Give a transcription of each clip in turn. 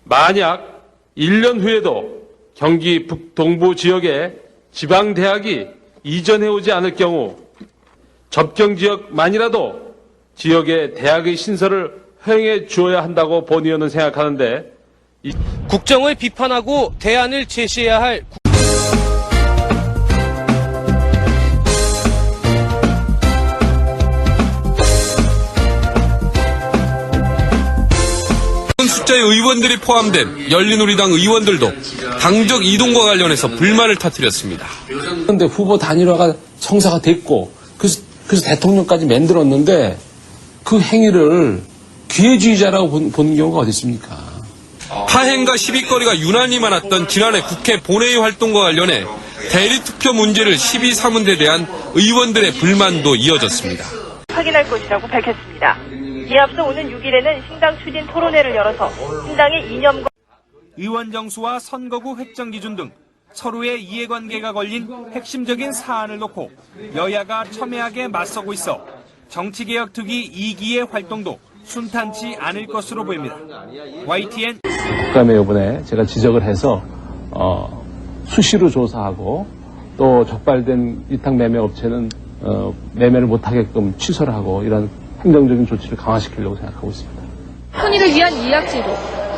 만약 1년 후에도 경기 북동부 지역에 지방대학이 이전해오지 않을 경우 접경 지역만이라도 지역에 대학의 신설을 허용해 주어야 한다고 본 의원은 생각하는데, 국정을 비판하고 대안을 제시해야 할 숫자의 의원들이 포함된 열린우리당 의원들도 당적 이동과 관련해서 불만을 터뜨렸습니다. 그런데 후보 단일화가 성사가 됐고 그래서 대통령까지 만들었는데 그 행위를 기회주의자라고 보는 경우가 어디 있습니까? 파행과 시비거리가 유난히 많았던 지난해 국회 본회의 활동과 관련해 대리투표 문제를 시비 삼은 데 대한 의원들의 불만도 이어졌습니다. 확인할 것이라고 밝혔습니다. 이에 앞서 오는 6일에는 신당 추진 토론회를 열어서 신당의 이념과 의원 정수와 선거구 획정 기준 등 서로의 이해관계가 걸린 핵심적인 사안을 놓고 여야가 첨예하게 맞서고 있어 정치개혁 특위 2기의 활동도 순탄치 않을 것으로 보입니다. YTN 국감에 이번에 제가 지적을 해서 수시로 조사하고 또 적발된 위탁 매매 업체는 매매를 못하게끔 취소를 하고 이런 행정적인 조치를 강화시키려고 생각하고 있습니다. 편의를 위한 예약제도,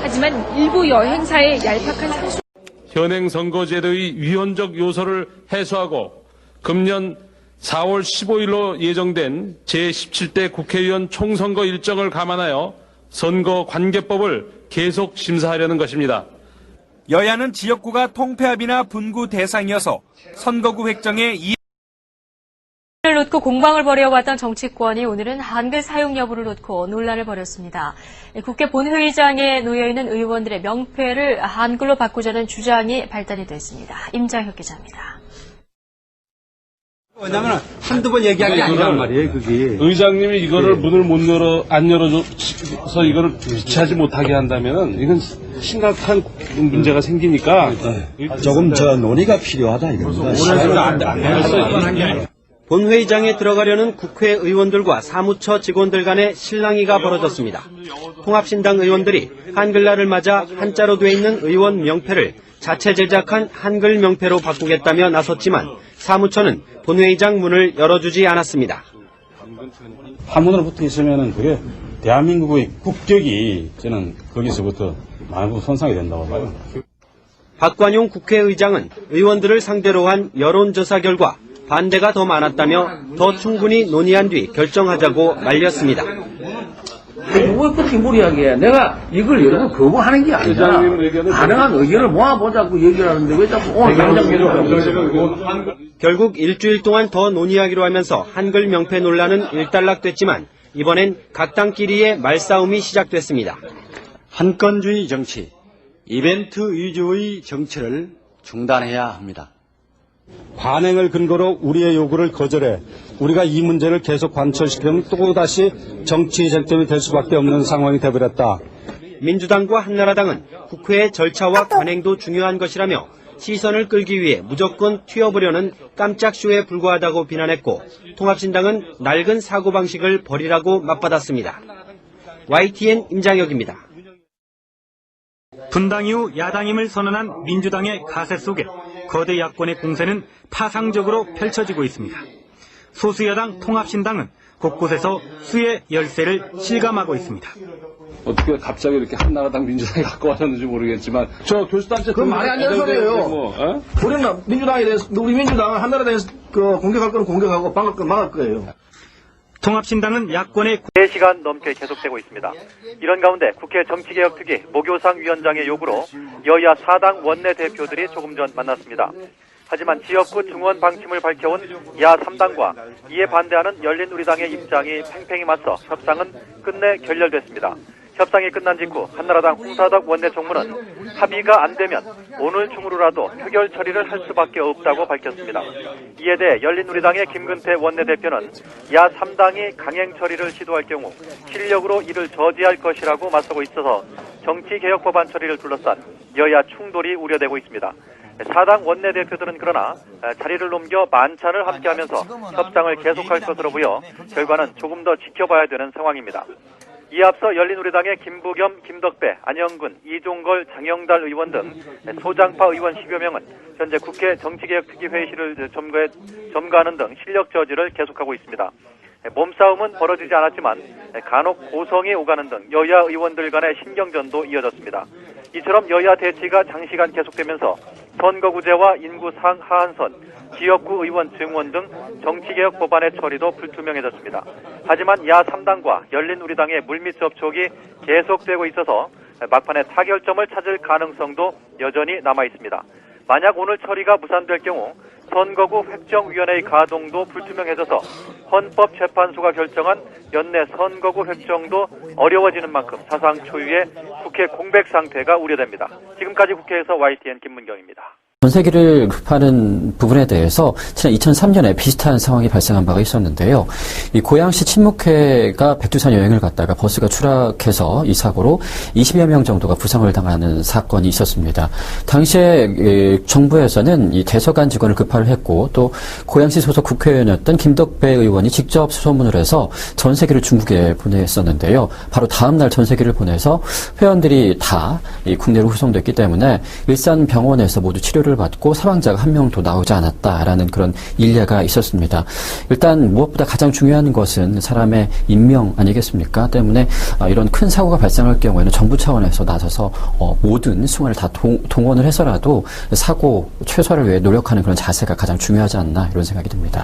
하지만 일부 여행사의 얄팍한 상수. 현행 선거제도의 위헌적 요소를 해소하고 금년 4월 15일로 예정된 제17대 국회의원 총선거 일정을 감안하여 선거관계법을 계속 심사하려는 것입니다. 여야는 지역구가 통폐합이나 분구 대상이어서 선거구 획정에 를 놓고 공방을 벌여왔던 정치권이 오늘은 한글 사용 여부를 놓고 논란을 벌였습니다. 국회 본회의장에 놓여있는 의원들의 명패를 한글로 바꾸자는 주장이 발단이 됐습니다. 임장혁 기자입니다. 왜냐면 한두 번 얘기한 게 아니란 말이에요, 그게. 의장님이 이거를 문을 안 열어줘서 이거를 비치하지 못하게 한다면은 이건 심각한 문제가 생기니까 조금 논의가 필요하다, 이겁니다. 본회의장에 들어가려는 국회의원들과 사무처 직원들 간의 실랑이가 벌어졌습니다. 통합신당 의원들이 한글날을 맞아 한자로 돼 있는 의원 명패를 자체 제작한 한글 명패로 바꾸겠다며 나섰지만 사무처는 본회의장 문을 열어주지 않았습니다. 한문으로 붙어 있으면은 그게 대한민국의 국격이 저는 거기서부터 많이 손상이 된다고 봐요. 박관용 국회의장은 의원들을 상대로 한 여론조사 결과 반대가 더 많았다며 더 충분히 논의한 뒤 결정하자고 말렸습니다. 왜 그렇게 무리하게 해? 내가 이걸 여러분 거부하는 게 아니잖아. 가능한 의견을 모아보자고 얘기를 하는데 왜 자꾸 오늘 당장 결국 일주일 동안 더 논의하기로 하면서 한글 명패 논란은 일단락됐지만 이번엔 각 당끼리의 말싸움이 시작됐습니다. 한건주의 정치, 이벤트 위주의 정치를 중단해야 합니다. 관행을 근거로 우리의 요구를 거절해 우리가 이 문제를 계속 관철시키면 또다시 정치 쟁점이 될 수밖에 없는 상황이 되어버렸다. 민주당과 한나라당은 국회의 절차와 관행도 중요한 것이라며 시선을 끌기 위해 무조건 튀어보려는 깜짝 쇼에 불과하다고 비난했고 통합신당은 낡은 사고방식을 버리라고 맞받았습니다. YTN 임장혁입니다. 분당 이후 야당임을 선언한 민주당의 가세 속에 거대 야권의 공세는 파상적으로 펼쳐지고 있습니다. 소수여당 통합신당은 곳곳에서 수의 열세를 실감하고 있습니다. 어떻게 갑자기 이렇게 한나라당 민주당이 갖고 와셨는지 모르겠지만 저 교수단체 그건 말이 안 되는 소리예요. 우리는 민주당에 대해서 우리 민주당은 한나라당에서 공격할 거는 공격하고 막을 건 막을 거예요. 통합신당은 야권의 4시간 넘게 계속되고 있습니다. 이런 가운데 국회 정치개혁특위 모교상 위원장의 요구로 여야 4당 원내대표들이 조금 전 만났습니다. 하지만 지역구 중원 방침을 밝혀온 야 3당과 이에 반대하는 열린우리당의 입장이 팽팽히 맞서 협상은 끝내 결렬됐습니다. 협상이 끝난 직후 한나라당 홍사덕 원내총무는 합의가 안 되면 오늘 중으로라도 표결 처리를 할 수밖에 없다고 밝혔습니다. 이에 대해 열린우리당의 김근태 원내대표는 야 3당이 강행 처리를 시도할 경우 실력으로 이를 저지할 것이라고 맞서고 있어서 정치개혁법안 처리를 둘러싼 여야 충돌이 우려되고 있습니다. 4당 원내대표들은 그러나 자리를 넘겨 만찬을 함께하면서 협상을 계속할 것으로 보여 결과는 조금 더 지켜봐야 되는 상황입니다. 이에 앞서 열린우리당의 김부겸, 김덕배, 안영근, 이종걸, 장영달 의원 등 소장파 의원 10여 명은 현재 국회 정치개혁특위 회의실을 점거하는 등 실력 저지를 계속하고 있습니다. 몸싸움은 벌어지지 않았지만 간혹 고성이 오가는 등 여야 의원들 간의 신경전도 이어졌습니다. 이처럼 여야 대치가 장시간 계속되면서 선거구제와 인구 하한선, 지역구 의원 증원 등 정치개혁 법안의 처리도 불투명해졌습니다. 하지만 야 3당과 열린우리당의 물밑 접촉이 계속되고 있어서 막판에 타결점을 찾을 가능성도 여전히 남아있습니다. 만약 오늘 처리가 무산될 경우 선거구 획정위원회의 가동도 불투명해져서 헌법재판소가 결정한 연내 선거구 획정도 어려워지는 만큼 사상 초유의 국회 공백 상태가 우려됩니다. 지금까지 국회에서 YTN 김문경입니다. 전세기를 급하는 부분에 대해서 지난 2003년에 비슷한 상황이 발생한 바가 있었는데요. 이 고양시 친목회가 백두산 여행을 갔다가 버스가 추락해서 이 사고로 20여 명 정도가 부상을 당하는 사건이 있었습니다. 당시에 정부에서는 이 대서관 직원을 급파를 했고 또 고양시 소속 국회의원이었던 김덕배 의원이 직접 수소문을 해서 전세기를 중국에 보냈었는데요. 바로 다음 날 전세기를 보내서 회원들이 다 이 국내로 후송됐기 때문에 일산 병원에서 모두 치료를 받고 사망자가 한 명도 나오지 않았다라는 그런 일례가 있었습니다. 일단 무엇보다 가장 중요한 것은 사람의 인명 아니겠습니까? 때문에 이런 큰 사고가 발생할 경우에는 정부 차원에서 나서서 모든 수만을 다 동원을 해서라도 사고 최소화를 위해 노력하는 그런 자세가 가장 중요하지 않나 이런 생각이 듭니다.